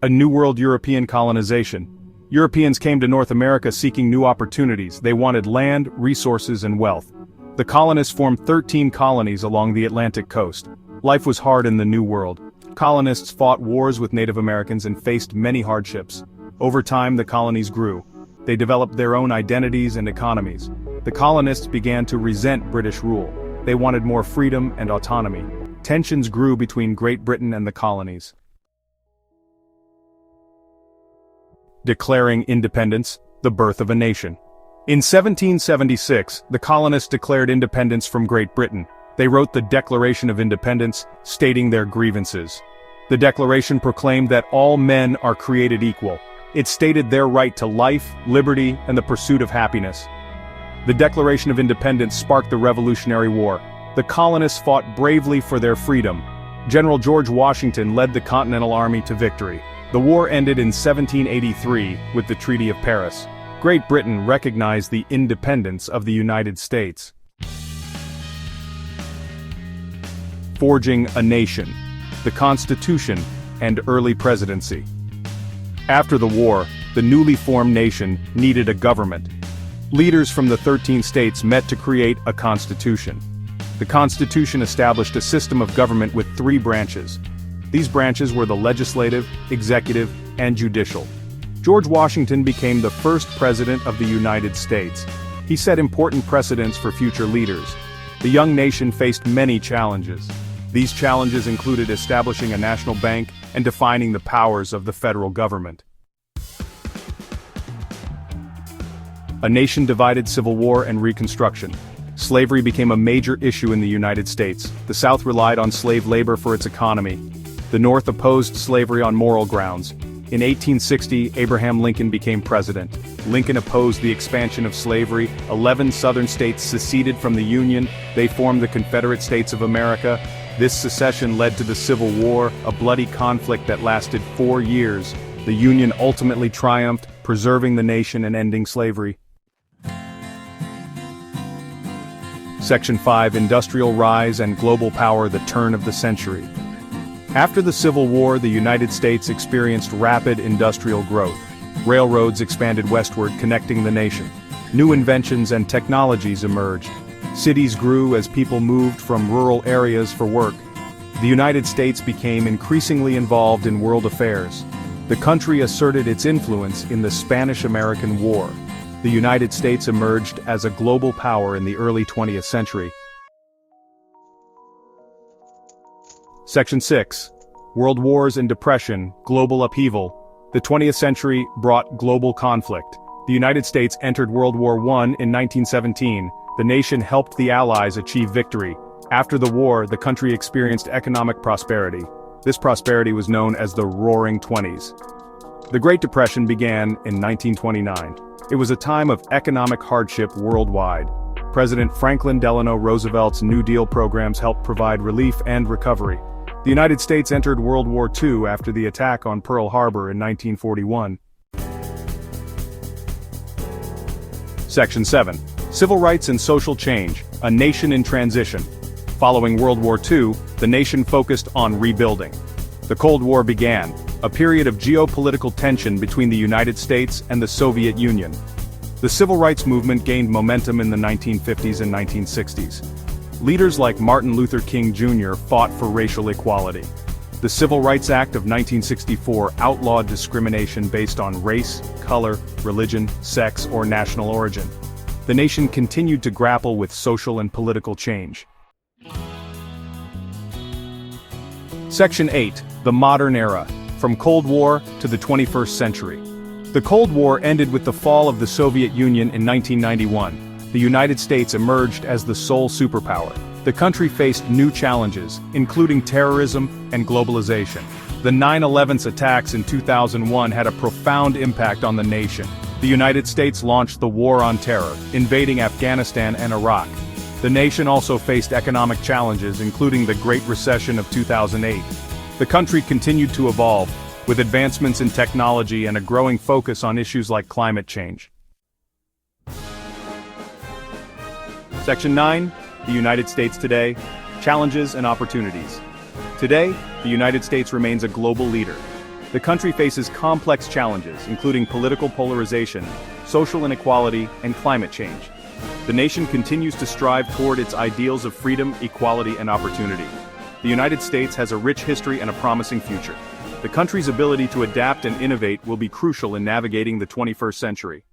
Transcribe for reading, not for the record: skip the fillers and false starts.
A New World European colonization. Europeans came to North America seeking new opportunities. They wanted land, resources, and wealth. The colonists formed 13 colonies along the Atlantic coast. Life was hard in the New World. Colonists fought wars with Native Americans and faced many hardships. Over time, the colonies grew. They developed their own identities and economies. The colonists began to resent British rule. They wanted more freedom and autonomy. Tensions grew between Great Britain and the colonies. Declaring independence, the birth of a nation. In 1776, the colonists declared independence from Great Britain. They wrote the Declaration of Independence, stating their grievances. The declaration proclaimed that all men are created equal. It stated their right to life, liberty, and the pursuit of happiness. The Declaration of Independence sparked the Revolutionary War. The colonists fought bravely for their freedom. General George Washington led the Continental Army to victory. The war ended in 1783 with the Treaty of Paris. Great Britain recognized the independence of the United States. Forging a nation, the Constitution, and early presidency. After the war, the newly formed nation needed a government. Leaders from the 13 states met to create a constitution. The Constitution established a system of government with 3 branches. These branches were the legislative, executive, and judicial. George Washington became the first president of the United States. He set important precedents for future leaders. The young nation faced many challenges. These challenges included establishing a national bank and defining the powers of the federal government. A nation divided, Civil War and Reconstruction. Slavery became a major issue in the United States. The South relied on slave labor for its economy. The North opposed slavery on moral grounds. In 1860, Abraham Lincoln became president. Lincoln opposed the expansion of slavery. 11 southern states seceded from the Union. They formed the Confederate States of America. This secession led to the Civil War, a bloody conflict that lasted 4 years. The Union ultimately triumphed, preserving the nation and ending slavery. Section 5. Industrial Rise and Global Power, the Turn of the Century. After the Civil War, the United States experienced rapid industrial growth. Railroads expanded westward, connecting the nation. New inventions and technologies emerged. Cities grew as people moved from rural areas for work. The United States became increasingly involved in world affairs. The country asserted its influence in the Spanish-American War. The United States emerged as a global power in the early 20th century. Section 6. World Wars and Depression, Global Upheaval. The 20th century brought global conflict. The United States entered World War I in 1917. The nation helped the Allies achieve victory. After the war, the country experienced economic prosperity. This prosperity was known as the Roaring Twenties. The Great Depression began in 1929. It was a time of economic hardship worldwide. President Franklin Delano Roosevelt's New Deal programs helped provide relief and recovery. The United States entered World War II after the attack on Pearl Harbor in 1941. Section 7. Civil Rights and Social Change, a Nation in Transition. Following World War II, the nation focused on rebuilding. The Cold War began, a period of geopolitical tension between the United States and the Soviet Union. The civil rights movement gained momentum in the 1950s and 1960s. Leaders like Martin Luther King Jr. fought for racial equality. The Civil Rights Act of 1964 outlawed discrimination based on race, color, religion, sex, or national origin. The nation continued to grapple with social and political change. Section 8. The Modern Era. From Cold War to the 21st century. The Cold War ended with the fall of the Soviet Union in 1991. The United States emerged as the sole superpower. The country faced new challenges, including terrorism and globalization. The 9/11 attacks in 2001 had a profound impact on the nation. The United States launched the War on Terror, invading Afghanistan and Iraq. The nation also faced economic challenges, including the Great Recession of 2008. The country continued to evolve, with advancements in technology and a growing focus on issues like climate change. Section 9. The United States today. Challenges and opportunities. Today, the United States remains a global leader. The country faces complex challenges, including political polarization, social inequality, and climate change. The nation continues to strive toward its ideals of freedom, equality, and opportunity. The United States has a rich history and a promising future. The country's ability to adapt and innovate will be crucial in navigating the 21st century.